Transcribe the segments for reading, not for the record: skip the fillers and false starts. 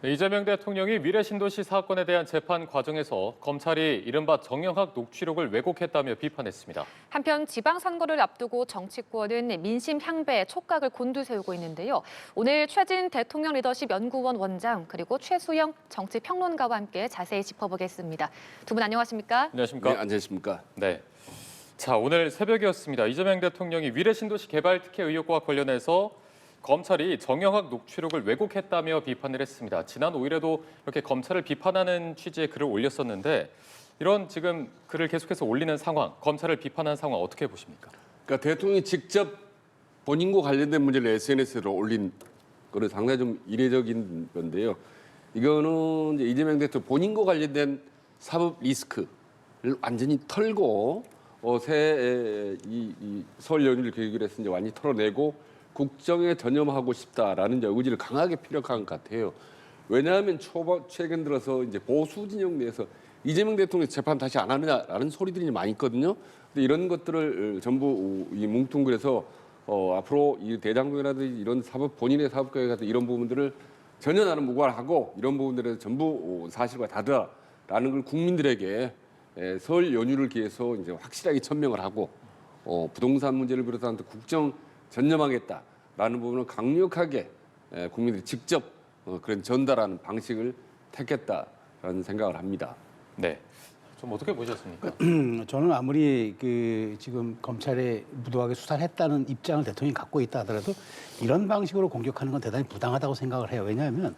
이재명 대통령이 미래신도시 사건에 대한 재판 과정에서 검찰이 이른바 정영학 녹취록을 왜곡했다며 비판했습니다. 한편 지방선거를 앞두고 정치권은 민심 향배에 촉각을 곤두세우고 있는데요. 오늘 최진 대통령 리더십 연구원 원장 그리고 최수영 정치평론가와 함께 자세히 짚어보겠습니다. 두 분 안녕하십니까? 안녕하십니까? 네, 안녕하십니까? 네. 자, 오늘 새벽이었습니다. 이재명 대통령이 미래신도시 개발 특혜 의혹과 관련해서 검찰이 정영학 녹취록을 왜곡했다며 비판을 했습니다. 지난 5일에도 이렇게 검찰을 비판하는 취지의 글을 올렸었는데 이런 지금 글을 계속해서 올리는 상황, 검찰을 비판하는 상황 어떻게 보십니까? 그러니까 대통령이 직접 본인과 관련된 문제를 SNS로 올린 거는 상당히 좀 이례적인 건데요. 이거는 이제 이재명 대통령 본인과 관련된 사법 리스크를 완전히 털고 새 설 연휴를 계기로 해서 이제 완전히 털어내고 국정에 전념하고 싶다라는 의지를 강하게 피력한 것 같아요. 왜냐하면 최근 들어서 이제 보수 진영 내에서 이재명 대통령 재판 다시 안 하느냐라는 소리들이 많이 있거든요. 근데 이런 것들을 전부 이 뭉뚱그려서 앞으로 이 대장동이라든지 이런 사법 본인의 사법 계획 같은 이런 부분들을 전혀 나는 무관하고 이런 부분들에서 전부 사실과 다르다라는 걸 국민들에게 설 연휴를 기해서 이제 확실하게 천명을 하고 부동산 문제를 비롯한 국정 전념하겠다라는 부분을 강력하게 국민들이 직접 그런 전달하는 방식을 택했다라는 생각을 합니다. 네. 좀 어떻게 보셨습니까? 저는 아무리 지금 검찰에 무도하게 수사를 했다는 입장을 대통령이 갖고 있다 하더라도 이런 방식으로 공격하는 건 대단히 부당하다고 생각을 해요. 왜냐하면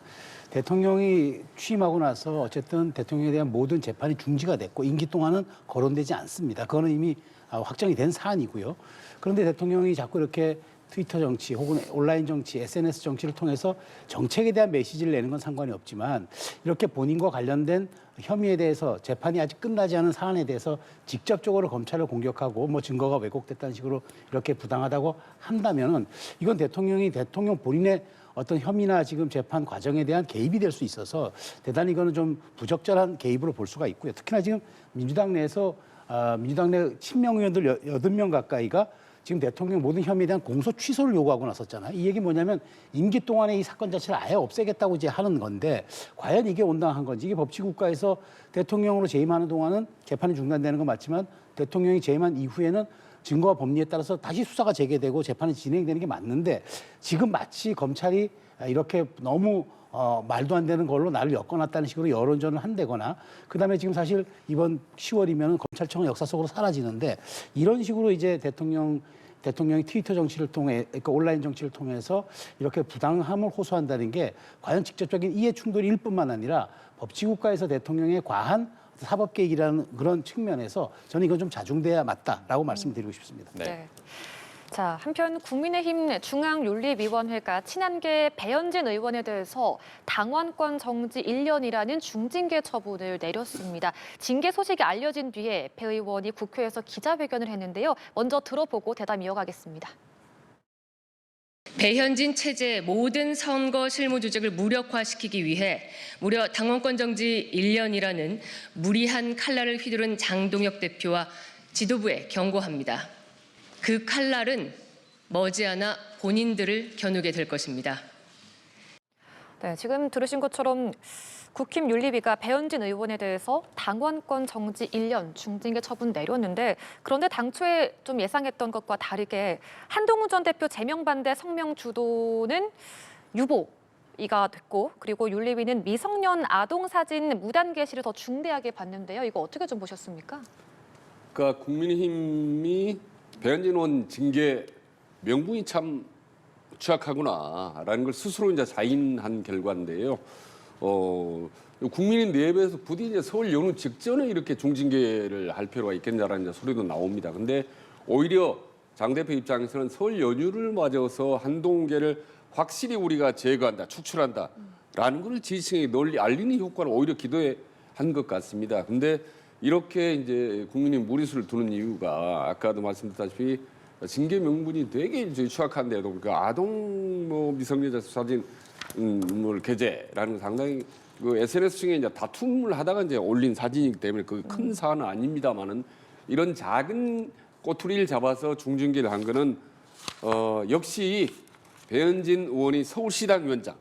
대통령이 취임하고 나서 어쨌든 대통령에 대한 모든 재판이 중지가 됐고 임기 동안은 거론되지 않습니다. 그거는 이미 확정이 된 사안이고요. 그런데 대통령이 자꾸 이렇게 트위터 정치 혹은 온라인 정치, SNS 정치를 통해서 정책에 대한 메시지를 내는 건 상관이 없지만 이렇게 본인과 관련된 혐의에 대해서 재판이 아직 끝나지 않은 사안에 대해서 직접적으로 검찰을 공격하고 뭐 증거가 왜곡됐다는 식으로 이렇게 부당하다고 한다면은 이건 대통령 본인의 어떤 혐의나 지금 재판 과정에 대한 개입이 될 수 있어서 대단히 이거는 좀 부적절한 개입으로 볼 수가 있고요. 특히나 지금 민주당 내에서 민주당 내 친명 의원들 8명 가까이가 지금 대통령 모든 혐의에 대한 공소 취소를 요구하고 나섰잖아요. 이 얘기 뭐냐면 임기 동안에 이 사건 자체를 아예 없애겠다고 이제 하는 건데 과연 이게 온당한 건지 이게 법치국가에서 대통령으로 재임하는 동안은 재판이 중단되는 건 맞지만 대통령이 재임한 이후에는 증거와 법리에 따라서 다시 수사가 재개되고 재판이 진행되는 게 맞는데 지금 마치 검찰이 이렇게 너무 말도 안 되는 걸로 나를 엮어놨다는 식으로 여론전을 한다거나 그다음에 지금 사실 이번 10월이면 검찰청은 역사 속으로 사라지는데 이런 식으로 이제 대통령이 트위터 정치를 통해 그러니까 온라인 정치를 통해서 이렇게 부당함을 호소한다는 게 과연 직접적인 이해 충돌일 뿐만 아니라 법치국가에서 대통령의 과한 사법 개입이라는 그런 측면에서 저는 이건 좀 자중돼야 맞다라고 말씀드리고 싶습니다. 네. 자, 한편 국민의힘 중앙윤리위원회가 친한계 배현진 의원에 대해서 당원권 정지 1년이라는 중징계 처분을 내렸습니다. 징계 소식이 알려진 뒤에 배 의원이 국회에서 기자회견을 했는데요. 먼저 들어보고 대담 이어가겠습니다. 배현진 체제의 모든 선거 실무 조직을 무력화시키기 위해 무려 당원권 정지 1년이라는 무리한 칼날을 휘두른 장동혁 대표와 지도부에 경고합니다. 그 칼날은 머지않아 본인들을 겨누게 될 것입니다. 네, 지금 들으신 것처럼 국힘 윤리위가 배현진 의원에 대해서 당원권 정지 1년 중징계 처분 내렸는데 그런데 당초에 좀 예상했던 것과 다르게 한동훈 전 대표 제명 반대 성명 주도는 유보가 됐고 그리고 윤리위는 미성년 아동 사진 무단 게시를 더 중대하게 봤는데요. 이거 어떻게 좀 보셨습니까? 그러니까 국민의힘이 배현진 의원 징계 명분이 참 취약하구나라는 걸 스스로 이제 자인한 결과인데요. 국민의 내부에서 부디 이제 설 연휴 직전에 이렇게 중징계를 할 필요가 있겠냐라는 이제 소리도 나옵니다. 근데 오히려 장 대표 입장에서는 설 연휴를 맞아서 한동훈계를 확실히 우리가 제거한다, 축출한다라는 걸 지지층에 널리 알리는 효과를 오히려 기도해 한 것 같습니다. 근데 이렇게 이제 국민이 무리수를 두는 이유가 아까도 말씀드렸다시피 징계 명분이 되게 이제 취약한데도 그러니까 아동 미성년자 사진 게재라는 건 상당히 그 SNS 중에 이제 다툼을 하다가 이제 올린 사진이기 때문에 그 큰 사안은 아닙니다만은 이런 작은 꼬투리를 잡아서 중징계를 한 거는 역시 배현진 의원이 서울시당 위원장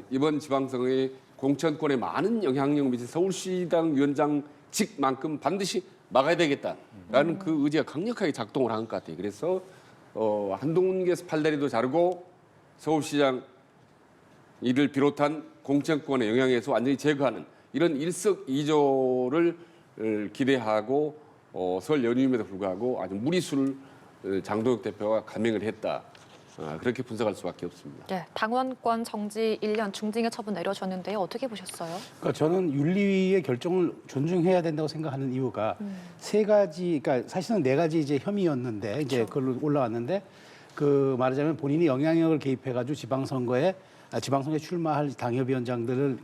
이번 지방선거에 공천권에 많은 영향력을 미친 서울시당 위원장직만큼 반드시 막아야 되겠다라는 그 의지가 강력하게 작동을 한 것 같아요. 그래서 한동훈께서 팔다리도 자르고 서울시장 이를 비롯한 공천권의 영향에서 완전히 제거하는 이런 일석이조를 기대하고 설 연휴임에도 불구하고 아주 무리수를 장동혁 대표가 감행을 했다. 그렇게 분석할 수밖에 없습니다. 네, 당원권 정지 1년 중징계 처분 내려졌는데요. 어떻게 보셨어요? 그러니까 저는 윤리위의 결정을 존중해야 된다고 생각하는 이유가 세 가지, 그러니까 사실은 네 가지 이제 혐의였는데 이제 그걸로 올라왔는데 그 말하자면 본인이 영향력을 개입해가지고 지방선거에 출마할 당협위원장들을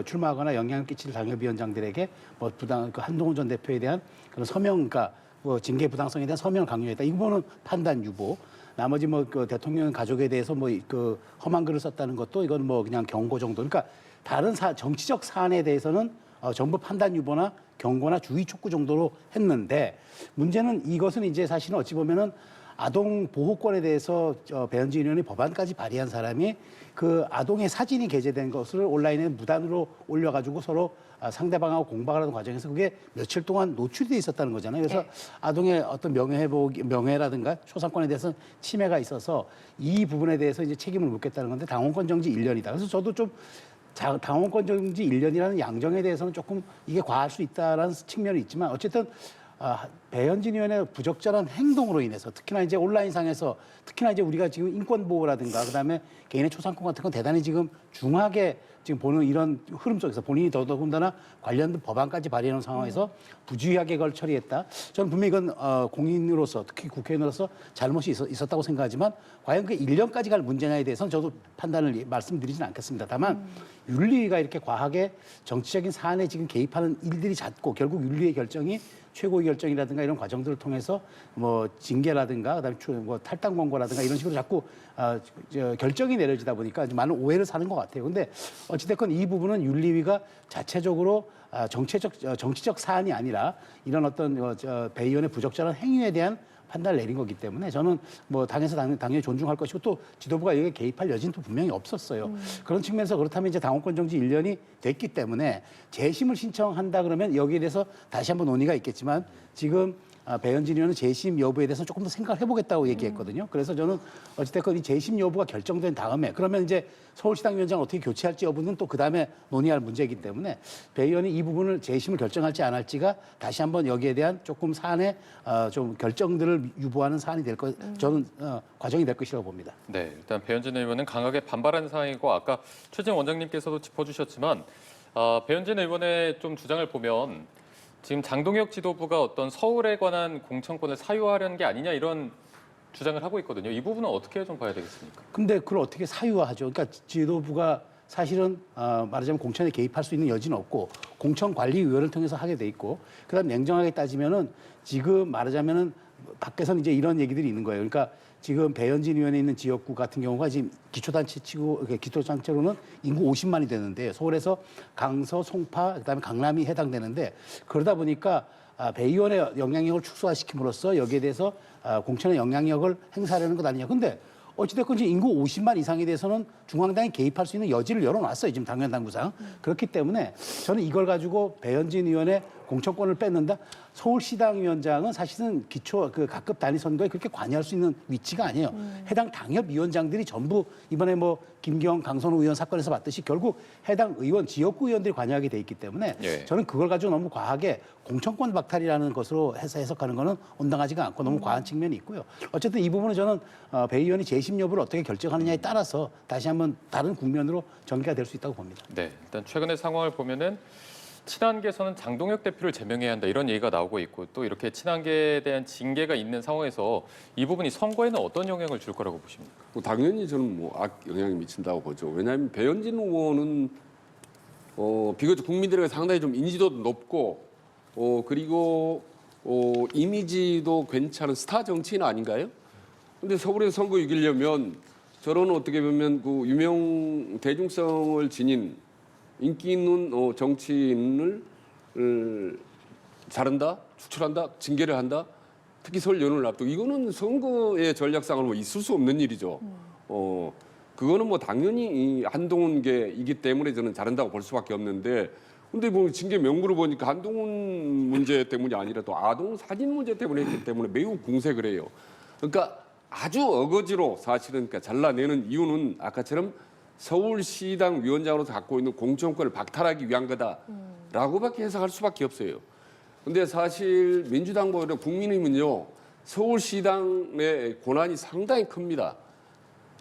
출마하거나 영향을 끼칠 당협위원장들에게 뭐 부당 그 한동훈 전 대표에 대한 그런 서명, 그러니까 뭐 징계 부당성에 대한 서명을 강요했다. 이거는 판단 유보. 나머지 뭐 그 대통령 가족에 대해서 뭐 그 험한 글을 썼다는 것도 이건 뭐 그냥 경고 정도. 그러니까 다른 정치적 사안에 대해서는 전부 판단 유보나 경고나 주의 촉구 정도로 했는데 문제는 이것은 이제 사실은 어찌 보면은 아동 보호권에 대해서 배현진 의원이 법안까지 발의한 사람이 그 아동의 사진이 게재된 것을 온라인에 무단으로 올려가지고 서로 상대방하고 공방을 하는 과정에서 그게 며칠 동안 노출돼 있었다는 거잖아요. 그래서 네. 아동의 어떤 명예라든가 초상권에 대해서 침해가 있어서 이 부분에 대해서 이제 책임을 묻겠다는 건데 당원권 정지 1년이다. 그래서 저도 좀 당원권 정지 1년이라는 양정에 대해서는 조금 이게 과할 수 있다라는 측면이 있지만 어쨌든 배현진 의원의 부적절한 행동으로 인해서 특히나 이제 온라인상에서 특히나 이제 우리가 지금 인권 보호라든가 그다음에 개인의 초상권 같은 건 대단히 지금 중하게 지금 보는 이런 흐름 속에서 본인이 더더군다나 관련된 법안까지 발의하는 상황에서 부주의하게 그걸 처리했다. 저는 분명히 이건 공인으로서 특히 국회의원으로서 잘못이 있었다고 생각하지만 과연 그 1년까지 갈 문제냐에 대해서는 저도 판단을 말씀드리지는 않겠습니다. 다만 윤리위가 이렇게 과하게 정치적인 사안에 지금 개입하는 일들이 잦고 결국 윤리의 결정이 최고의 결정이라든가 이런 과정들을 통해서 뭐 징계라든가 그다음에 뭐 탈당 권고라든가 이런 식으로 자꾸 결정이 내려지다 보니까 많은 오해를 사는 것 같아요. 근데 어찌됐건 이 부분은 윤리위가 자체적으로 정치적 사안이 아니라 이런 어떤 배 의원의 부적절한 행위에 대한 판단을 내린 거기 때문에 저는 뭐 당에서 당연히 존중할 것이고 또 지도부가 여기에 개입할 여지는 분명히 없었어요. 그런 측면에서 그렇다면 이제 당원권 정지 1년이 됐기 때문에 재심을 신청한다 그러면 여기에 대해서 다시 한번 논의가 있겠지만 지금 배현진 의원은 재심 여부에 대해서 조금 더 생각을 해보겠다고 얘기했거든요. 그래서 저는 어찌됐건 이 재심 여부가 결정된 다음에 그러면 이제 서울시당 위원장 어떻게 교체할지 여부는 또 그다음에 논의할 문제이기 때문에 배 의원이 이 부분을 재심을 결정할지 안 할지가 다시 한번 여기에 대한 조금 사안의 좀 결정들을 유보하는 사안이 될 것, 저는 과정이 될 것이라고 봅니다. 네, 일단 배현진 의원은 강하게 반발한 상황이고 아까 최재형 원장님께서도 짚어주셨지만 배현진 의원의 좀 주장을 보면 지금 장동혁 지도부가 어떤 서울에 관한 공천권을 사유화하려는 게 아니냐 이런 주장을 하고 있거든요. 이 부분은 어떻게 좀 봐야 되겠습니까? 근데 그걸 어떻게 사유화하죠? 그러니까 지도부가 사실은 말하자면 공천에 개입할 수 있는 여지는 없고 공천관리위원회를 통해서 하게 돼 있고 그다음 냉정하게 따지면은 지금 말하자면은 밖에서는 이제 이런 얘기들이 있는 거예요. 그러니까 지금 배현진 의원에 있는 지역구 같은 경우가 지금 기초단체로는 인구 50만이 되는데 서울에서 강서, 송파, 그다음에 강남이 해당되는데 그러다 보니까 배 의원의 영향력을 축소화시킴으로써 여기에 대해서 공천의 영향력을 행사하려는 것 아니냐. 근데 어찌됐건 지금 인구 50만 이상에 대해서는 중앙당이 개입할 수 있는 여지를 열어놨어요. 지금 당면 당구상. 그렇기 때문에 저는 이걸 가지고 배현진 의원의 공천권을 뺏는다. 서울시당 위원장은 사실은 각급 단위 선거에 그렇게 관여할 수 있는 위치가 아니에요. 해당 당협위원장들이 전부 이번에 뭐 김경, 강선우 의원 사건에서 봤듯이 결국 해당 의원, 지역구 의원들이 관여하게 돼 있기 때문에 예. 저는 그걸 가지고 너무 과하게 공천권 박탈이라는 것으로 해석하는 거는 온당하지가 않고 너무 과한 측면이 있고요. 어쨌든 이 부분은 저는 배 의원이 재심 여부를 어떻게 결정하느냐에 따라서 다시 한번 다른 국면으로 전개가 될 수 있다고 봅니다. 네, 일단 최근의 상황을 보면은 친한계에서는 장동혁 대표를 제명해야 한다 이런 얘기가 나오고 있고 또 이렇게 친한계에 대한 징계가 있는 상황에서 이 부분이 선거에는 어떤 영향을 줄 거라고 보십니까? 당연히 저는 뭐 악영향이 미친다고 보죠. 왜냐하면 배현진 의원은 비교적 국민들에게 상당히 좀 인지도도 높고 그리고 이미지도 괜찮은 스타 정치인 아닌가요? 근데 서울에서 선거 이기려면 저런 어떻게 보면 그 유명 대중성을 지닌 인기 있는 정치인을 자른다, 추출한다, 징계를 한다. 특히 설 연휴를 앞두고 이거는 선거의 전략상으로 있을 수 없는 일이죠. 그거는 뭐 당연히 이 한동훈계이기 때문에 저는 잘한다고 볼 수밖에 없는데, 근데 뭐 징계 명부를 보니까 한동훈 문제 때문이 아니라 또 아동 사진 문제 때문에 했기 때문에 매우 궁색을 해요. 그러니까 아주 어거지로 사실은 그러니까 잘라내는 이유는 아까처럼 서울시당 위원장으로서 갖고 있는 공천권을 박탈하기 위한 거다라고밖에 해석할 수밖에 없어요. 근데 사실 민주당보다 오히려 국민의힘은요, 서울시당의 권한이 상당히 큽니다.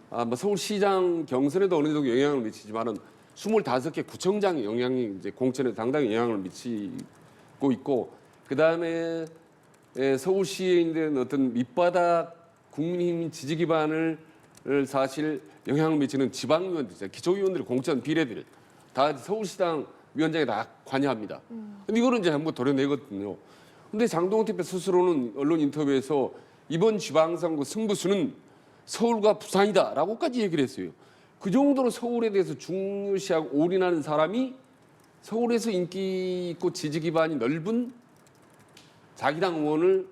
뭐 서울시장 경선에도 어느 정도 영향을 미치지만은 25개 구청장의 영향이 이제 공천에 상당히 영향을 미치고 있고, 그 다음에 서울시에 있는 어떤 밑바닥 국민의힘 지지 기반을 사실 영향을 미치는 지방위원들, 기초위원들, 공천 비례들 다 서울시당 위원장에 다 관여합니다. 근데 이거는 이제 한번 도려내거든요. 근데 장동훈 대표 스스로는 언론 인터뷰에서 이번 지방선거 승부수는 서울과 부산이다라고까지 얘기를 했어요. 그 정도로 서울에 대해서 중요시하고 올인하는 사람이 서울에서 인기 있고 지지 기반이 넓은 자기 당 의원을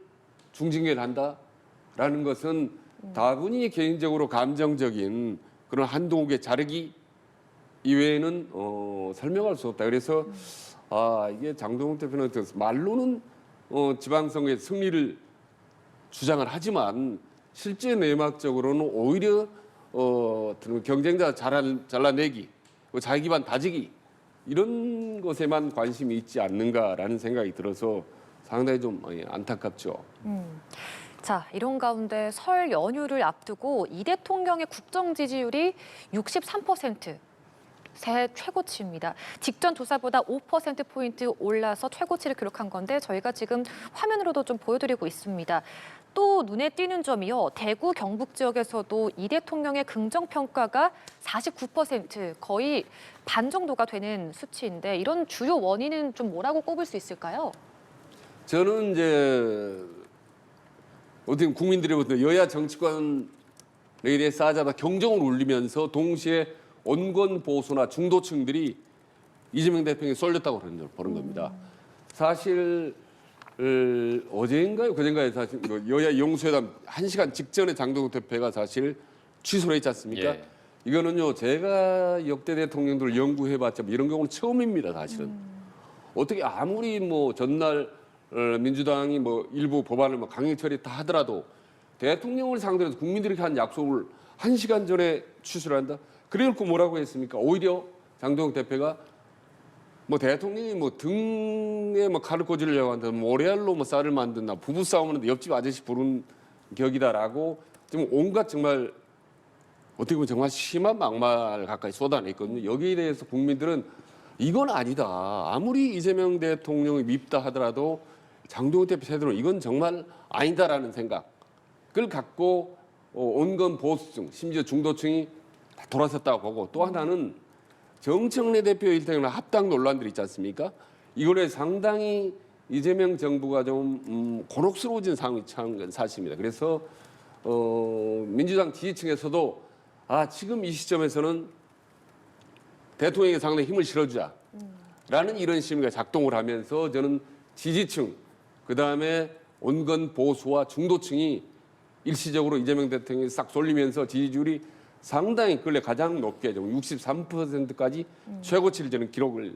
중징계를 한다라는 것은 다분히 개인적으로 감정적인 그런 한동욱의 자르기 이외에는 설명할 수 없다. 그래서 이게 장동훈 대표는 말로는 지방선거의 승리를 주장을 하지만 실제 내막적으로는 오히려 경쟁자 잘라내기, 자기 기반 다지기 이런 것에만 관심이 있지 않는가라는 생각이 들어서 상당히 좀 안타깝죠. 자, 이런 가운데 설 연휴를 앞두고 이 대통령의 국정 지지율이 63%. 새해 최고치입니다. 직전 조사보다 5%포인트 올라서 최고치를 기록한 건데 저희가 지금 화면으로도 좀 보여드리고 있습니다. 또 눈에 띄는 점이요. 대구, 경북 지역에서도 이 대통령의 긍정평가가 49%, 거의 반 정도가 되는 수치인데 이런 주요 원인은 좀 뭐라고 꼽을 수 있을까요? 저는 이제 어떻게 국민들이 보통 여야 정치권에 대해 쌓아잡아 경종을 울리면서 동시에 온건 보수나 중도층들이 이재명 대통령이 쏠렸다고 보는 겁니다. 사실 어제인가요? 그젠가요? 사실 여야 영수회담 1시간 직전에 장동훈 대표가 사실 취소를 했지 않습니까? 예. 이거는요, 제가 역대 대통령들을 연구해봤자 이런 경우는 처음입니다, 사실은. 어떻게 아무리 뭐 전날 민주당이 뭐 일부 법안을 뭐 강행 처리다 하더라도 대통령을 상대로 국민들에게 한 약속을 1시간 전에 취소를 한다? 그래놓고 뭐라고 했습니까? 오히려 장동훈 대표가 뭐 대통령이 뭐 등에 뭐 칼을 꽂으려고 한다, 모래알로 뭐 쌀을 만든다, 부부 싸움하는데 옆집 아저씨 부른 격이다라고 지금 온갖 정말 어떻게 보면 정말 심한 막말 가까이 쏟아냈거든요. 여기에 대해서 국민들은 이건 아니다. 아무리 이재명 대통령이 밉다 하더라도 장동훈 대표 세대로 이건 정말 아니다라는 생각을 갖고 온건 보수층, 심지어 중도층이 다 돌아섰다고 보고, 또 하나는 정청래 대표 일당이나 합당 논란들 있지 않습니까? 이거에 상당히 이재명 정부가 좀 곤혹스러워진 상황이 참 사실입니다. 그래서 민주당 지지층에서도 지금 이 시점에서는 대통령에게 상당히 힘을 실어주자라는 이런 심리가 작동을 하면서 저는 지지층, 그다음에 온건 보수와 중도층이 일시적으로 이재명 대통령이 싹 쏠리면서 지지율이 상당히 근래 가장 높게 63%까지 최고치를 저는 기록을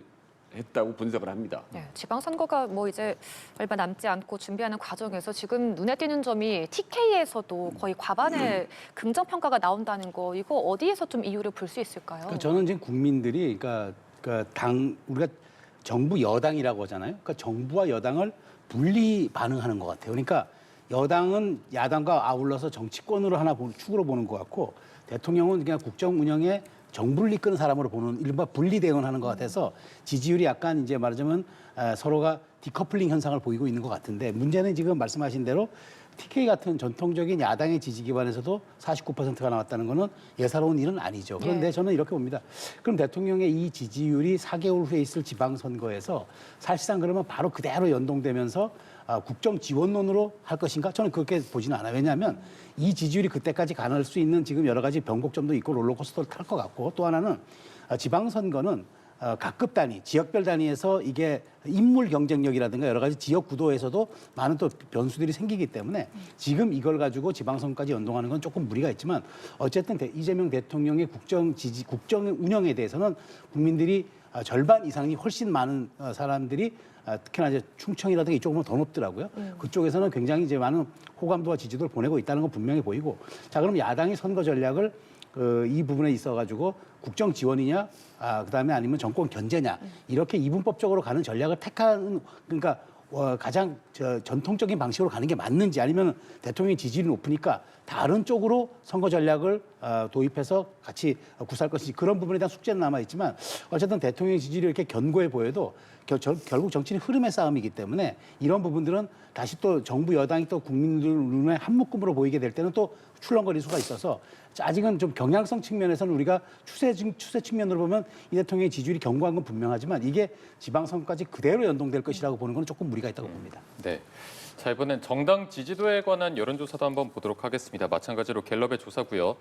했다고 분석을 합니다. 네, 지방선거가 뭐 이제 얼마 남지 않고 준비하는 과정에서 지금 눈에 띄는 점이 TK에서도 거의 과반의 긍정평가가 나온다는 거, 이거 어디에서 좀 이유를 볼 수 있을까요? 그러니까 저는 지금 국민들이 우리가 정부 여당이라고 하잖아요. 그러니까 정부와 여당을 분리 반응하는 것 같아요. 그러니까 여당은 야당과 아울러서 정치권으로 축으로 보는 것 같고, 대통령은 그냥 국정 운영에 정부를 이끄는 사람으로 보는 이른바 분리 대응하는 것 같아서 지지율이 약간 이제 말하자면 서로가 디커플링 현상을 보이고 있는 것 같은데, 문제는 지금 말씀하신 대로 TK 같은 전통적인 야당의 지지 기반에서도 49%가 나왔다는 거는 예사로운 일은 아니죠. 그런데 저는 이렇게 봅니다. 그럼 대통령의 이 지지율이 4개월 후에 있을 지방선거에서 사실상 그러면 바로 그대로 연동되면서 국정 지원론으로 할 것인가? 저는 그렇게 보지는 않아요. 왜냐하면 이 지지율이 그때까지 가능할 수 있는 지금 여러 가지 변곡점도 있고 롤러코스터를 탈 것 같고, 또 하나는 지방선거는 각급 단위, 지역별 단위에서 이게 인물 경쟁력이라든가 여러 가지 지역 구도에서도 많은 또 변수들이 생기기 때문에 지금 이걸 가지고 지방선거까지 연동하는 건 조금 무리가 있지만 어쨌든 이재명 대통령의 국정 운영에 대해서는 국민들이 절반 이상이 훨씬 많은 사람들이 특히나 이제 충청이라든가 이쪽은 더 높더라고요. 그쪽에서는 굉장히 이제 많은 호감도와 지지도를 보내고 있다는 건 분명히 보이고 자 그럼 야당이 선거 전략을 이 부분에 있어가지고 국정 지원이냐, 그다음에 아니면 정권 견제냐 이렇게 이분법적으로 가는 전략을 택하는 그러니까 가장 전통적인 방식으로 가는 게 맞는지 아니면 대통령의 지지율이 높으니까 다른 쪽으로 선거 전략을 도입해서 같이 구사할 것인지 그런 부분에 대한 숙제는 남아 있지만 어쨌든 대통령의 지지율이 이렇게 견고해 보여도 결국 정치는 흐름의 싸움이기 때문에 이런 부분들은 다시 또 정부 여당이 또 국민들 눈에 한 묶음으로 보이게 될 때는 또 출렁거릴 수가 있어서 아직은 좀 경향성 측면에서는 우리가 추세 측면으로 보면 이 대통령의 지지율이 견고한 건 분명하지만 이게 지방선거까지 그대로 연동될 것이라고 보는 건 조금 무리가 있다고 봅니다. 네. 자, 이번엔 정당 지지도에 관한 여론조사도 한번 보도록 하겠습니다. 마찬가지로 갤럽의 조사고요.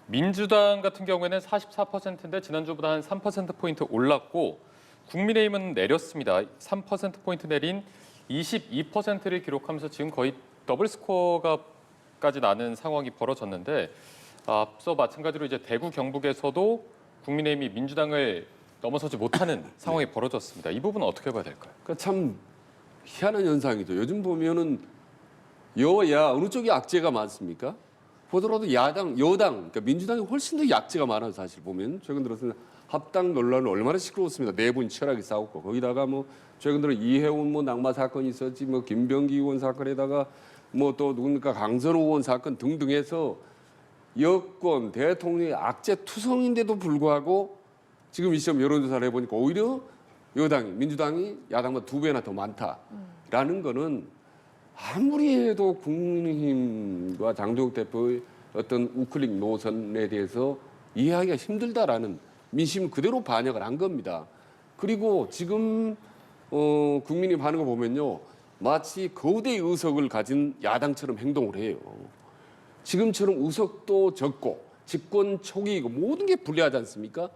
민주당 같은 경우에는 44%인데 지난주보다 한 3%포인트 올랐고 국민의힘은 내렸습니다. 3%포인트 내린 22%를 기록하면서 지금 거의 더블 스코어가까지 나는 상황이 벌어졌는데 앞서 마찬가지로 이제 대구 경북에서도 국민의힘이 민주당을 넘어서지 못하는 상황이 벌어졌습니다. 이 부분은 어떻게 봐야 될까요? 그러니까 참 희한한 현상이죠. 요즘 보면은 여야 어느 쪽이 악재가 많습니까? 보더라도 여당, 그러니까 민주당이 훨씬 더 약재가 많아요. 사실 보면 최근 들어서는 합당 논란은 얼마나 시끄러웠습니다. 네 분 치열하게 싸웠고 거기다가 뭐 최근 들어 이해운 뭐 낙마 사건이 있었지, 뭐 김병기 의원 사건에다가 뭐 또 누굽니까 강선호 의원 사건 등등해서 여권 대통령의 악재 투성인데도 불구하고 지금 이 시점 여론조사를 해보니까 오히려 여당이 민주당이 야당보다 2배나 더 많다라는 거는 아무리 해도 국민의힘과 장동혁 대표의 어떤 우클릭 노선에 대해서 이해하기가 힘들다라는 민심 그대로 반영을 한 겁니다. 그리고 지금 국민의힘 하는 거 보면요. 마치 거대 의석을 가진 야당처럼 행동을 해요. 지금처럼 의석도 적고 집권 초기이고 모든 게 불리하지 않습니까?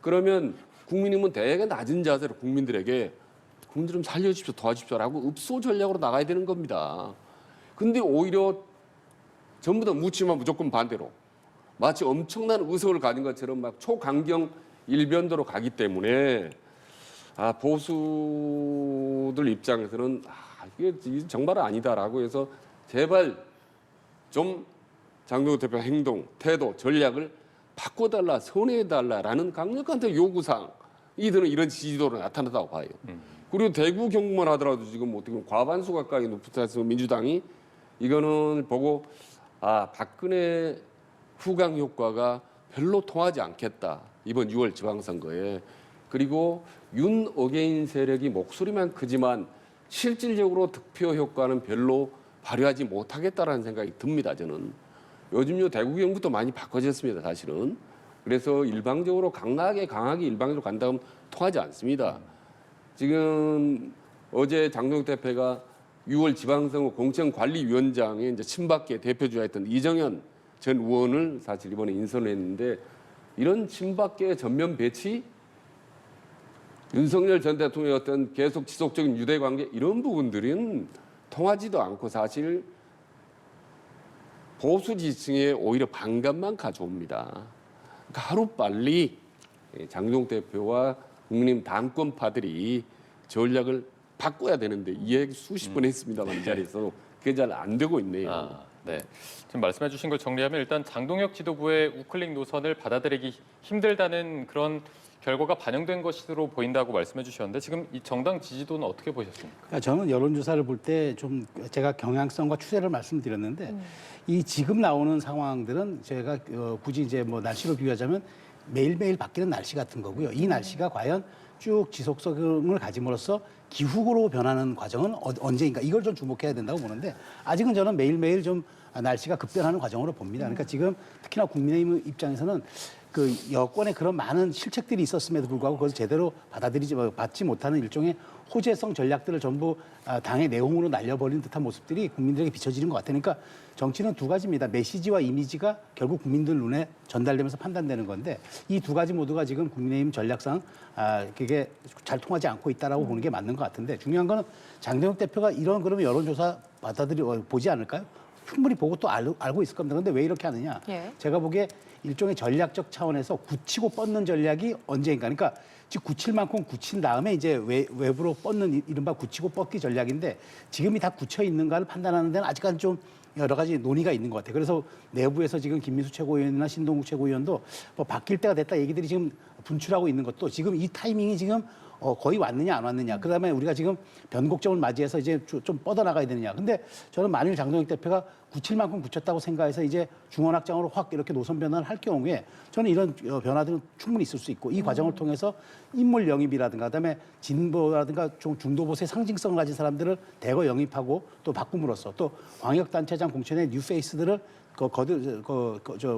그러면 국민의힘은 대개 낮은 자세로 국민들에게 국민들 좀 살려주십시오, 도와주십시오라고 읍소 전략으로 나가야 되는 겁니다. 근데 오히려 전부 다 묻지만 무조건 반대로 마치 엄청난 의석을 가진 것처럼 막 초강경 일변도로 가기 때문에 보수들 입장에서는 이게 정말 아니다라고 해서 제발 좀 장동혁 대표 행동, 태도, 전략을 바꿔달라, 선회해달라라는 강력한 요구사항 이들은 이런 지지도로 나타났다고 봐요. 그리고 대구 경북만 하더라도 지금 어떻게 보면 과반수 가까이 높아서 민주당이 이거는 보고 박근혜 후광 효과가 별로 통하지 않겠다. 이번 6월 지방선거에. 그리고 윤 어게인 세력이 목소리만 크지만 실질적으로 득표 효과는 별로 발휘하지 못하겠다라는 생각이 듭니다. 저는. 요즘요 대구 경북도 많이 바꿔졌습니다. 사실은. 그래서 일방적으로 강하게 일방적으로 간다면 통하지 않습니다. 지금 어제 장동혁 대표가 6월 지방선거 공천관리위원장에 이제 친박계 대표주자였던 이정현 전 의원을 사실 이번에 인선을 했는데 이런 친박계 전면 배치, 윤석열 전 대통령의 어떤 계속 지속적인 유대관계 이런 부분들은 통하지도 않고 사실 보수 지층에 오히려 반감만 가져옵니다. 그러니까 하루빨리 장동혁 대표와 국민의힘 당권파들이 전략을 바꿔야 되는데 이 얘기 수십 번 했습니다만 이 자리에서 그게 잘 안 되고 있네요. 네. 지금 말씀해 주신 걸 정리하면 일단 장동혁 지도부의 우클릭 노선을 받아들이기 힘들다는 그런 결과가 반영된 것으로 보인다고 말씀해 주셨는데 지금 이 정당 지지도는 어떻게 보셨습니까? 그러니까 저는 여론조사를 볼 때 좀 제가 경향성과 추세를 말씀드렸는데 이 지금 나오는 상황들은 제가 굳이 이제 뭐 날씨로 비유하자면 매일매일 바뀌는 날씨 같은 거고요. 이 날씨가 과연 쭉 지속성을 가짐으로써 기후로 변하는 과정은 언제인가 이걸 좀 주목해야 된다고 보는데 아직은 저는 매일매일 좀 날씨가 급변하는 과정으로 봅니다. 그러니까 지금 특히나 국민의힘 입장에서는 그 여권에 그런 많은 실책들이 있었음에도 불구하고 그것을 제대로 받지 못하는 일종의 호재성 전략들을 전부 당의 내용으로 날려버리는 듯한 모습들이 국민들에게 비춰지는 것 같아요. 그러니까 정치는 두 가지입니다. 메시지와 이미지가 결국 국민들 눈에 전달되면서 판단되는 건데 이 두 가지 모두가 지금 국민의힘 전략상 그게 잘 통하지 않고 있다라고 보는 게 맞는 것 같은데 중요한 거는 장동혁 대표가 이런 그러면 여론조사 보지 않을까요? 충분히 보고 또 알고 있을 겁니다. 그런데 왜 이렇게 하느냐? 예. 제가 보기에 일종의 전략적 차원에서 굳히고 뻗는 전략이 언제인가. 그러니까 즉 굳힐 만큼 굳힌 다음에 이제 외부로 뻗는 이른바 굳히고 뻗기 전략인데 지금이 다 굳혀 있는가를 판단하는 데는 아직까지 좀 여러 가지 논의가 있는 것 같아요. 그래서 내부에서 지금 김민수 최고위원이나 신동국 최고위원도 뭐 바뀔 때가 됐다 얘기들이 지금 분출하고 있는 것도 지금 이 타이밍이 지금 거의 왔느냐 안 왔느냐. 그다음에 우리가 지금 변곡점을 맞이해서 이제 좀 뻗어나가야 되느냐. 근데 저는 만일 장동혁 대표가 굳힐 만큼 굳혔다고 생각해서 이제 중원확장으로 확 이렇게 노선 변화를 할 경우에 저는 이런 변화들은 충분히 있을 수 있고 이 과정을 통해서 인물 영입이라든가 그다음에 진보라든가 좀 중도 보수의 상징성을 가진 사람들을 대거 영입하고 또 바꿈으로써 또 광역단체장 공천의 뉴페이스들을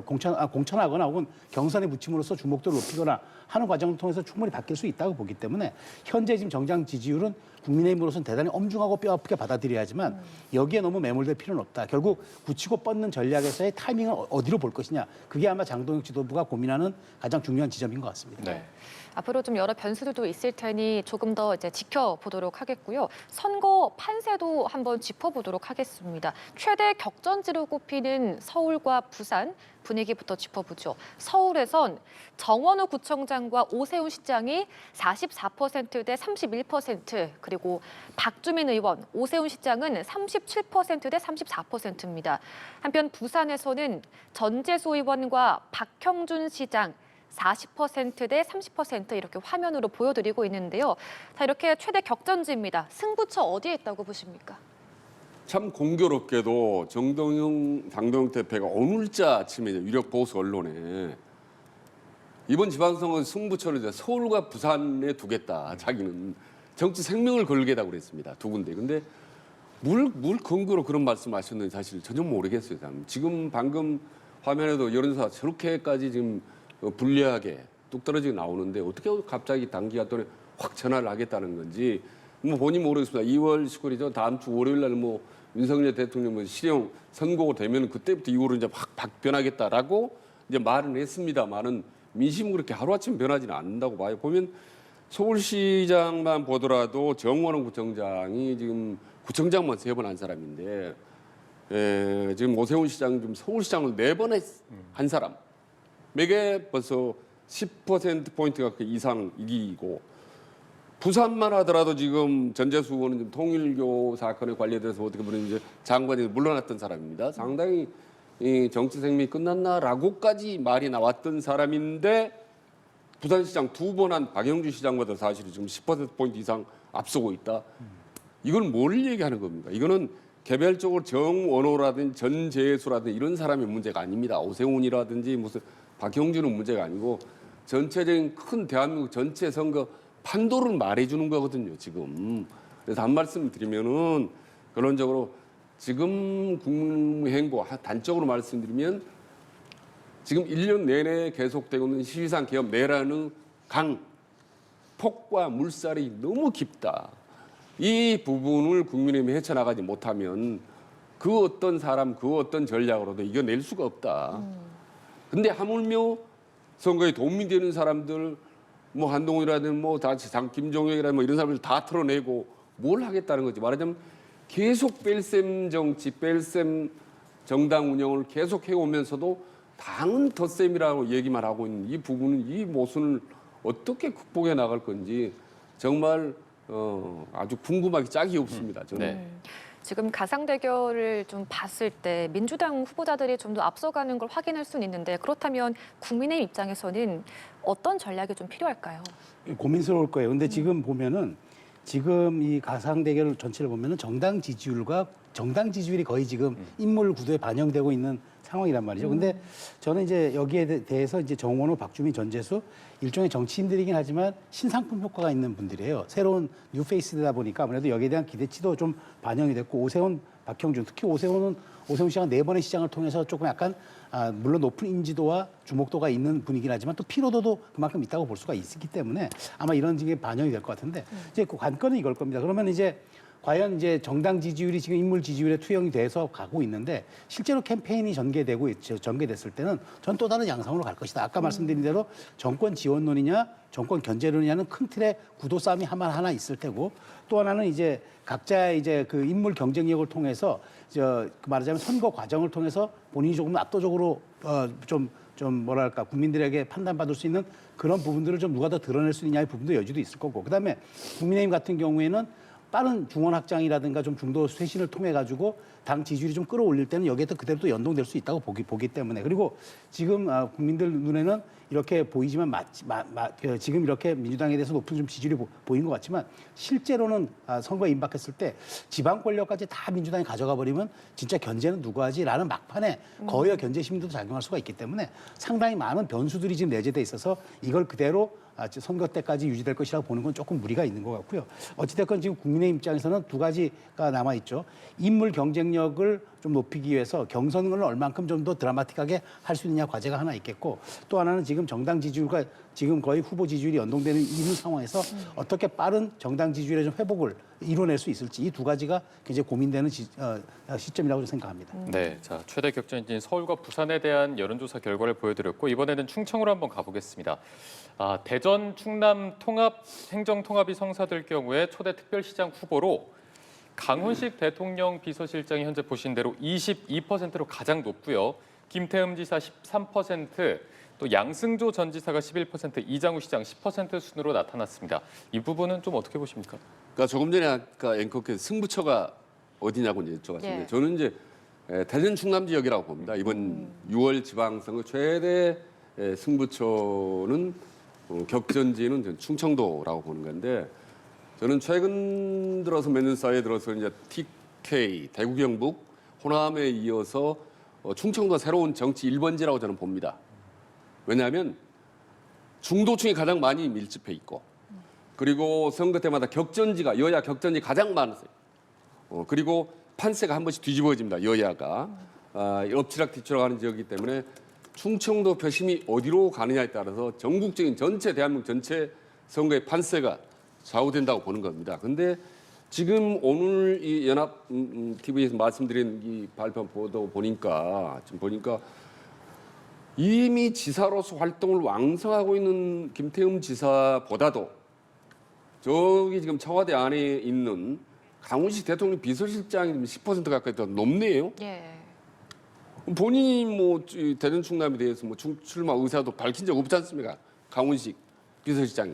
공천하거나 혹은 경선에 붙임으로써 주목도를 높이거나 하는 과정을 통해서 충분히 바뀔 수 있다고 보기 때문에 현재 지금 정당 지지율은 국민의힘으로서는 대단히 엄중하고 뼈아프게 받아들여야지만 여기에 너무 매몰될 필요는 없다. 결국 굳히고 뻗는 전략에서의 타이밍을 어디로 볼 것이냐. 그게 아마 장동혁 지도부가 고민하는 가장 중요한 지점인 것 같습니다. 네. 앞으로 좀 여러 변수들도 있을 테니 조금 더 이제 지켜보도록 하겠고요. 선거 판세도 한번 짚어보도록 하겠습니다. 최대 격전지로 꼽히는 서울과 부산 분위기부터 짚어보죠. 서울에선 정원호 구청장과 오세훈 시장이 44%대 31%, 그리고 박주민 의원, 오세훈 시장은 37%대 34%입니다. 한편 부산에서는 전재수 의원과 박형준 시장 40%대 30% 이렇게 화면으로 보여드리고 있는데요. 자, 이렇게 최대 격전지입니다. 승부처 어디에 있다고 보십니까? 참 공교롭게도 장동혁 대표가 오늘자 아침에 유력 보수 언론에 이번 지방선거 승부처를 이제 서울과 부산에 두겠다. 자기는 정치 생명을 걸겠다고 그랬습니다. 두 군데. 근데 뭘 근거로 그런 말씀하셨는지 사실 전혀 모르겠어요. 지금 방금 화면에도 여론조사 저렇게까지 지금 불리하게 뚝 떨어지게 나오는데 어떻게 갑자기 단기간 동안에 확 전화를 하겠다는 건지 뭐 본인 모르겠습니다. 2월 19일이죠. 다음 주 월요일 날 뭐 윤석열 대통령 뭐 실형 선고가 되면 그때부터 이후로 이제 확 변하겠다라고 이제 말은 했습니다만은 민심은 그렇게 하루아침 변하지는 않는다고 봐요. 보면 서울시장만 보더라도 정원호 구청장이 지금 구청장만 3번 한 사람인데 지금 오세훈 시장 지금 서울시장을 4번 한 사람. 매개 벌써 10%포인트가 그 이상 이기고 부산만 하더라도 지금 전재수 의원은 지금 통일교 사건에 관련돼서 어떻게 보면 이제 장관이 물러났던 사람입니다. 상당히 이 정치 생명이 끝났나라고까지 말이 나왔던 사람인데 부산시장 2번 한 박영주 시장보다 사실은 지금 10%포인트 이상 앞서고 있다. 이건 뭘 얘기하는 겁니까? 이거는 개별적으로 정원호라든지 전재수라든지 이런 사람의 문제가 아닙니다. 오세훈이라든지 무슨 박형준은 문제가 아니고 전체적인 큰 대한민국 전체 선거 판도를 말해주는 거거든요, 지금. 그래서 한 말씀 드리면은 결론적으로 지금 국무행보 단적으로 말씀드리면 지금 1년 내내 계속되고 있는 시위상 개업 내라는 폭과 물살이 너무 깊다. 이 부분을 국민의힘이 헤쳐나가지 못하면 그 어떤 사람, 그 어떤 전략으로도 이겨낼 수가 없다. 근데 하물며 선거에 도움이 되는 사람들, 뭐 한동훈이라든 뭐 김종혁이라든 뭐 이런 사람들 다 털어내고 뭘 하겠다는 거지. 말하자면 계속 뺄셈 정치, 뺄셈 정당 운영을 계속 해오면서도 당은 덧셈이라고 얘기만 하고 있는 이 부분은 이 모순을 어떻게 극복해 나갈 건지 정말 아주 궁금하기 짝이 없습니다. 저는. 네. 지금 가상 대결을 좀 봤을 때 민주당 후보자들이 좀 더 앞서가는 걸 확인할 수는 있는데 그렇다면 국민의 입장에서는 어떤 전략이 좀 필요할까요? 고민스러울 거예요. 근데 지금 보면은 지금 이 가상 대결 전체를 보면은 정당 지지율이 거의 지금 인물 구도에 반영되고 있는 상황이란 말이죠. 근데 저는 이제 여기에 대해서 이제 정원호, 박주민, 전재수 일종의 정치인들이긴 하지만 신상품 효과가 있는 분들이에요. 새로운 뉴페이스다 보니까 아무래도 여기에 대한 기대치도 좀 반영이 됐고 오세훈 박형준, 특히 오세훈 시장은 4번의 시장을 통해서 조금 약간 물론 높은 인지도와 주목도가 있는 분이긴 하지만 또 피로도도 그만큼 있다고 볼 수가 있기 때문에 아마 이런 식의 반영이 될 것 같은데 이제 그 관건은 이걸 겁니다. 그러면 이제 과연 이제 정당 지지율이 지금 인물 지지율에 투영이 돼서 가고 있는데 실제로 캠페인이 전개됐을 때는 전 또 다른 양상으로 갈 것이다. 아까 말씀드린 대로 정권 지원론이냐 정권 견제론이냐는 큰 틀의 구도 싸움이 하나 있을 테고 또 하나는 이제 각자의 이제 그 인물 경쟁력을 통해서 말하자면 선거 과정을 통해서 본인이 조금 압도적으로 좀 뭐랄까 국민들에게 판단받을 수 있는 그런 부분들을 좀 누가 더 드러낼 수 있냐의 부분도 여지도 있을 거고 그다음에 국민의힘 같은 경우에는 빠른 중원 확장이라든가 좀 중도 쇄신을 통해 가지고 당 지지율이 좀 끌어올릴 때는 여기에 또 그대로 또 연동될 수 있다고 보기 때문에 그리고 지금 국민들 눈에는 이렇게 보이지만 지금 이렇게 민주당에 대해서 높은 좀 지지율이 보인 것 같지만 실제로는 선거에 임박했을 때 지방 권력까지 다 민주당이 가져가 버리면 진짜 견제는 누가 하지라는 막판에 거의 견제 심리도 작용할 수가 있기 때문에 상당히 많은 변수들이 지금 내재돼 있어서 이걸 그대로 선거 때까지 유지될 것이라고 보는 건 조금 무리가 있는 것 같고요. 어찌됐건 지금 국민의 입장에서는 두 가지가 남아있죠. 인물 경쟁력을 좀 높이기 위해서 경선을 얼만큼 좀 더 드라마틱하게 할 수 있느냐 과제가 하나 있겠고 또 하나는 지금 정당 지지율과 지금 거의 후보 지지율이 연동되는 이런 상황에서 어떻게 빠른 정당 지지율의 좀 회복을 이뤄낼 수 있을지 이 두 가지가 굉장히 고민되는 시점이라고 생각합니다. 네, 자 최대 격전지인 서울과 부산에 대한 여론조사 결과를 보여드렸고 이번에는 충청으로 한번 가보겠습니다. 대전, 충남 행정 통합이 성사될 경우에 초대 특별시장 후보로 강훈식 대통령 비서실장이 현재 보신 대로 22%로 가장 높고요. 김태흠 지사 13%, 또 양승조 전 지사가 11%, 이장우 시장 10% 순으로 나타났습니다. 이 부분은 좀 어떻게 보십니까? 그러니까 조금 전에 아까 앵커께서 승부처가 어디냐고 이제 여쭤봤습니다. 예. 저는 이제 대전 충남 지역이라고 봅니다. 이번 6월 지방선거 최대 승부처는 격전지는 충청도라고 보는 건데 저는 최근 들어서 몇 년 사이에 들어서 이제 TK, 대구 경북, 호남에 이어서 충청도 새로운 정치 1번지라고 저는 봅니다. 왜냐하면 중도층이 가장 많이 밀집해 있고 그리고 선거 때마다 여야 격전지 가장 많았어요. 그리고 판세가 한 번씩 뒤집어집니다. 여야가 엎치락뒤치락 하는 지역이기 때문에 충청도 표심이 어디로 가느냐에 따라서 전국적인 대한민국 전체 선거의 판세가 좌우된다고 보는 겁니다. 그런데 지금 오늘 이 연합 TV에서 말씀드린 이 발표 보도 보니까 이미 지사로서 활동을 왕성하고 있는 김태흠 지사보다도 저기 지금 청와대 안에 있는 강훈식 대통령 비서실장이 10% 가까이 더 높네요. 예. 본인이 뭐 대전 충남에 대해서 뭐 출마 의사도 밝힌 적 없지 않습니까? 강훈식 비서실장이.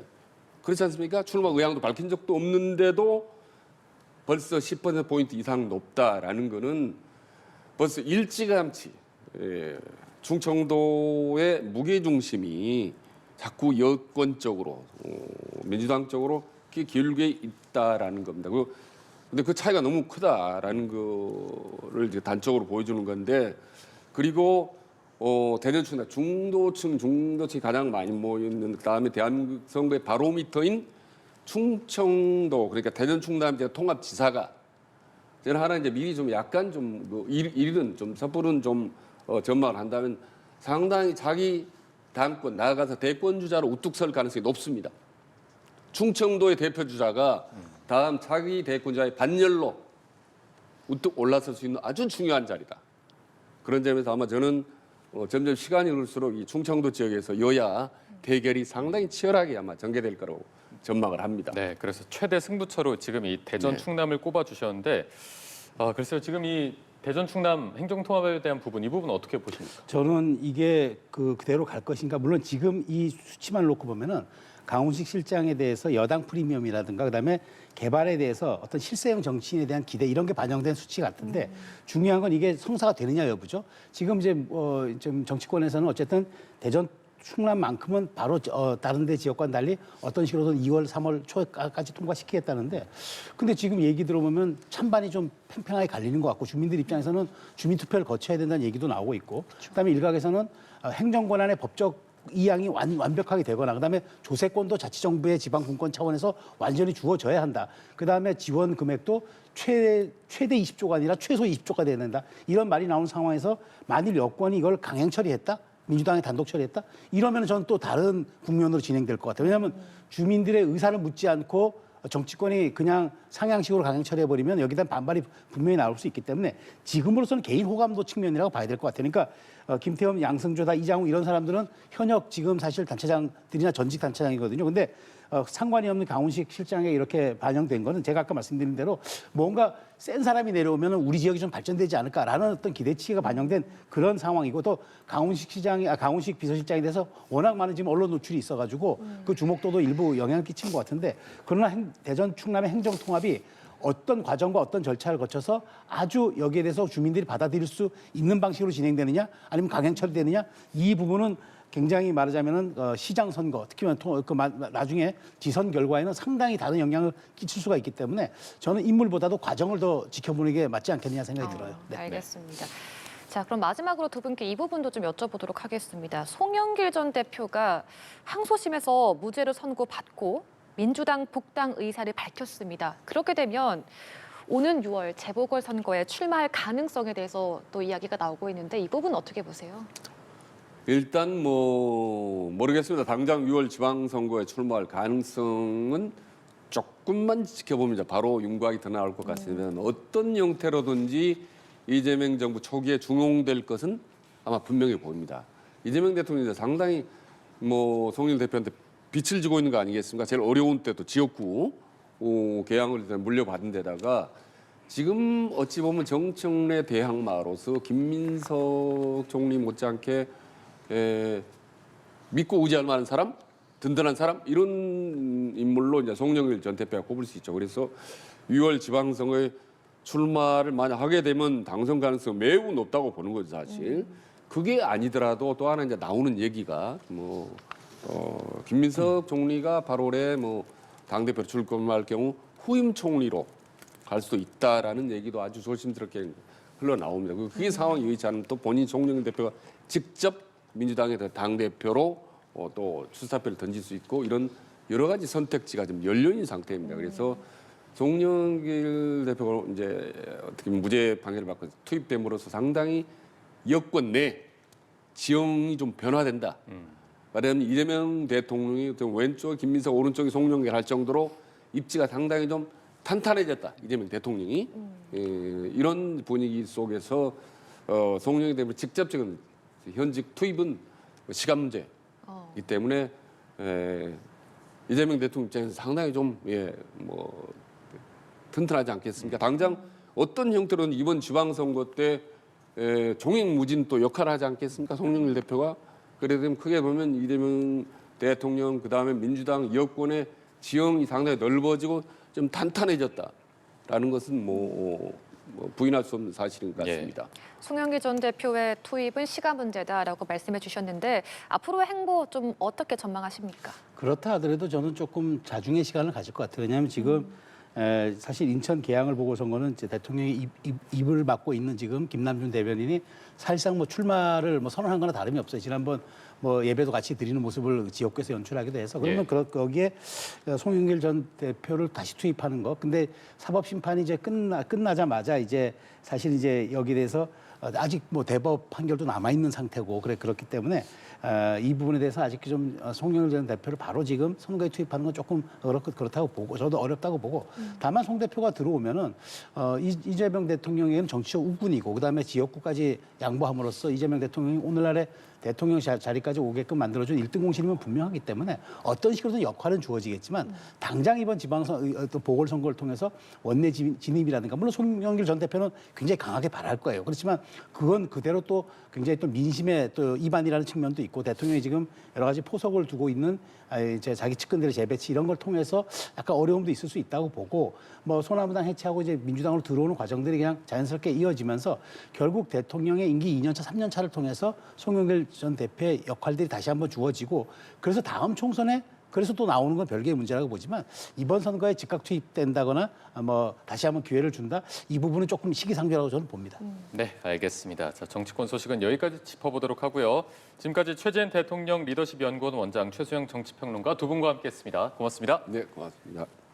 그렇지 않습니까? 출마 의향도 밝힌 적도 없는데도 벌써 10%포인트 이상 높다라는 거는 벌써 일찌감치 충청도의 무게중심이 자꾸 여권 쪽으로 민주당 쪽으로 기울게 있다라는 겁니다. 근데 그 차이가 너무 크다라는 거를 이제 단적으로 보여주는 건데 그리고 대전 충남 중도층이 가장 많이 모이는 그다음에 대한민국 선거의 바로미터인 충청도 그러니까 대전 충남 통합지사가 저는 하나 이제 미리 좀 약간 일은 좀 섣부른 전망을 한다면 상당히 자기 당권 나아가서 대권 주자로 우뚝 설 가능성이 높습니다. 충청도의 대표 주자가 다음 자기 대권 주자의 반열로 우뚝 올라설 수 있는 아주 중요한 자리다. 그런 점에서 아마 저는 점점 시간이 흐를수록 이 충청도 지역에서 여야 대결이 상당히 치열하게 아마 전개될 거라고 전망을 합니다. 네, 그래서 최대 승부처로 지금 이 대전 네. 충남을 꼽아주셨는데 글쎄요 지금 이 대전 충남 행정통합에 대한 부분 이 부분 어떻게 보십니까? 저는 이게 그대로 갈 것인가 물론 지금 이 수치만 놓고 보면은 강훈식 실장에 대해서 여당 프리미엄이라든가 그다음에 개발에 대해서 어떤 실세형 정치인에 대한 기대 이런 게 반영된 수치 같은데 중요한 건 이게 성사가 되느냐 여부죠. 지금 이제 좀 정치권에서는 어쨌든 대전 충남만큼은 바로 다른 데 지역과는 달리 어떤 식으로든 2월, 3월 초까지 통과시키겠다는데 근데 지금 얘기 들어보면 찬반이 좀 팽팽하게 갈리는 것 같고 주민들 입장에서는 주민투표를 거쳐야 된다는 얘기도 나오고 있고 그다음에 일각에서는 행정권한의 법적 이양이 완벽하게 되거나 그다음에 조세권도 자치정부의 지방분권 차원에서 완전히 주어져야 한다. 그다음에 지원 금액도 최대 20조가 아니라 최소 20조가 돼야 된다. 이런 말이 나오는 상황에서 만일 여권이 이걸 강행 처리했다? 민주당이 단독 처리했다? 이러면 저는 또 다른 국면으로 진행될 것 같아요. 왜냐하면 주민들의 의사를 묻지 않고 정치권이 그냥 상향식으로 강행 처리해버리면 여기다 반발이 분명히 나올 수 있기 때문에 지금으로서는 개인 호감도 측면이라고 봐야 될 것 같아요. 그러니까 김태흠, 양승조다, 이장우 이런 사람들은 현역 지금 사실 단체장들이나 전직 단체장이거든요. 근데 상관이 없는 강훈식 실장에 이렇게 반영된 거는 제가 아까 말씀드린 대로 뭔가 센 사람이 내려오면 우리 지역이 좀 발전되지 않을까라는 어떤 기대치가 반영된 그런 상황이고 또 강훈식 비서실장에 대해서 워낙 많은 지금 언론 노출이 있어가지고 그 주목도도 일부 영향을 끼친 것 같은데 그러나 대전 충남의 행정통합이 어떤 과정과 어떤 절차를 거쳐서 아주 여기에 대해서 주민들이 받아들일 수 있는 방식으로 진행되느냐 아니면 강행 처리되느냐 이 부분은 굉장히 말하자면은 시장 선거 특히나 나중에 지선 결과에는 상당히 다른 영향을 끼칠 수가 있기 때문에 저는 인물보다도 과정을 더 지켜보는 게 맞지 않겠느냐 생각이 들어요. 네. 알겠습니다. 자, 그럼 마지막으로 두 분께 이 부분도 좀 여쭤보도록 하겠습니다. 송영길 전 대표가 항소심에서 무죄를 선고받고 민주당 복당 의사를 밝혔습니다. 그렇게 되면 오는 6월 재보궐선거에 출마할 가능성에 대해서 또 이야기가 나오고 있는데 이 부분 어떻게 보세요? 일단 뭐 모르겠습니다. 당장 6월 지방선거에 출마할 가능성은 조금만 지켜보면 바로 윤곽이 더 나올 것 같으면 어떤 형태로든지 이재명 정부 초기에 중용될 것은 아마 분명히 보입니다. 이재명 대통령이 상당히 뭐 송영길 대표한테 빛을 지고 있는 거 아니겠습니까? 제일 어려운 때도 지역구 개항을 물려받은 데다가 지금 어찌 보면 정청래 대항마로서 김민석 총리 못지않게 믿고 의지할 만한 사람, 든든한 사람 이런 인물로 이제 송영길 전 대표가 꼽을 수 있죠. 그래서 6월 지방선거에 출마를 만약 하게 되면 당선 가능성 매우 높다고 보는 거죠, 사실. 그게 아니더라도 또 하나 이제 나오는 얘기가 김민석 총리가 8월에 당대표로 출마할 경우 후임 총리로 갈 수도 있다라는 얘기도 아주 조심스럽게 흘러나옵니다. 그게 상황이 여의치 않으면 또 본인 송영길 대표가 직접 민주당의 당대표로 또 출사표를 던질 수 있고 이런 여러 가지 선택지가 좀 열려 있는 상태입니다. 그래서 송영길 대표가 이제 어떻게 보면 무죄 판결을 받고 투입됨으로써 상당히 여권 내 지형이 좀 변화된다. 말하자면 이재명 대통령이 왼쪽 김민석 오른쪽이 송영길 할 정도로 입지가 상당히 좀 탄탄해졌다. 이재명 대통령이 이런 분위기 속에서 송영길 대표의 직접적인 현직 투입은 시간 문제이기 때문에 이재명 대통령 입장에서 상당히 좀 튼튼하지 않겠습니까? 당장 어떤 형태로는 이번 지방선거 때 종횡무진 또 역할을 하지 않겠습니까? 송영길 대표가. 그래도 크게 보면 이재명 대통령 그다음에 민주당 여권의 지형이 상당히 넓어지고 좀 탄탄해졌다라는 것은 부인할 수 없는 사실인 것 같습니다. 예. 송영길 전 대표의 투입은 시간 문제다라고 말씀해 주셨는데 앞으로의 행보 좀 어떻게 전망하십니까? 그렇다 하더라도 저는 조금 자중의 시간을 가질 것 같아요. 왜냐하면 지금 사실 인천 계양을 보궐선거는 이제 대통령이 입을 맡고 있는 지금 김남준 대변인이 사실상 출마를 선언한 거나 다름이 없어요. 지난번 예배도 같이 드리는 모습을 지역구에서 연출하기도 해서 그러면 거기에 송영길 전 대표를 다시 투입하는 거. 근데 사법심판이 이제 끝나자마자 이제 사실 이제 여기에 대해서 아직 대법 판결도 남아 있는 상태고 그렇기 때문에 이 부분에 대해서 아직 좀 송영길 전 대표를 바로 지금 선거에 투입하는 건 조금 그렇다고 보고 저도 어렵다고 보고 다만 송 대표가 들어오면은 이재명 대통령에게는 정치적 우군이고 그다음에 지역구까지 양보함으로써 이재명 대통령이 오늘날의 대통령 자리까지 오게끔 만들어준 1등 공신이면 분명하기 때문에 어떤 식으로든 역할은 주어지겠지만 당장 이번 지방선거 보궐선거를 통해서 원내 진입이라든가 물론 송영길 전 대표는 굉장히 강하게 바랄 거예요. 그렇지만 그건 그대로 또 굉장히 또 민심의 또 이반이라는 측면도 있고 대통령이 지금 여러 가지 포석을 두고 있는 이제 자기 측근들의 재배치 이런 걸 통해서 약간 어려움도 있을 수 있다고 보고 소나무당 해체하고 이제 민주당으로 들어오는 과정들이 그냥 자연스럽게 이어지면서 결국 대통령의 임기 2년차, 3년차를 통해서 송영길 전 대표의 역할들이 다시 한번 주어지고 그래서 다음 총선에 그래서 또 나오는 건 별개의 문제라고 보지만 이번 선거에 즉각 투입된다거나 뭐 다시 한번 기회를 준다 이 부분은 조금 시기상조라고 저는 봅니다. 네, 알겠습니다. 자, 정치권 소식은 여기까지 짚어보도록 하고요. 지금까지 최재현 대통령 리더십 연구원 원장 최수영 정치평론가 두 분과 함께했습니다. 고맙습니다. 네, 고맙습니다.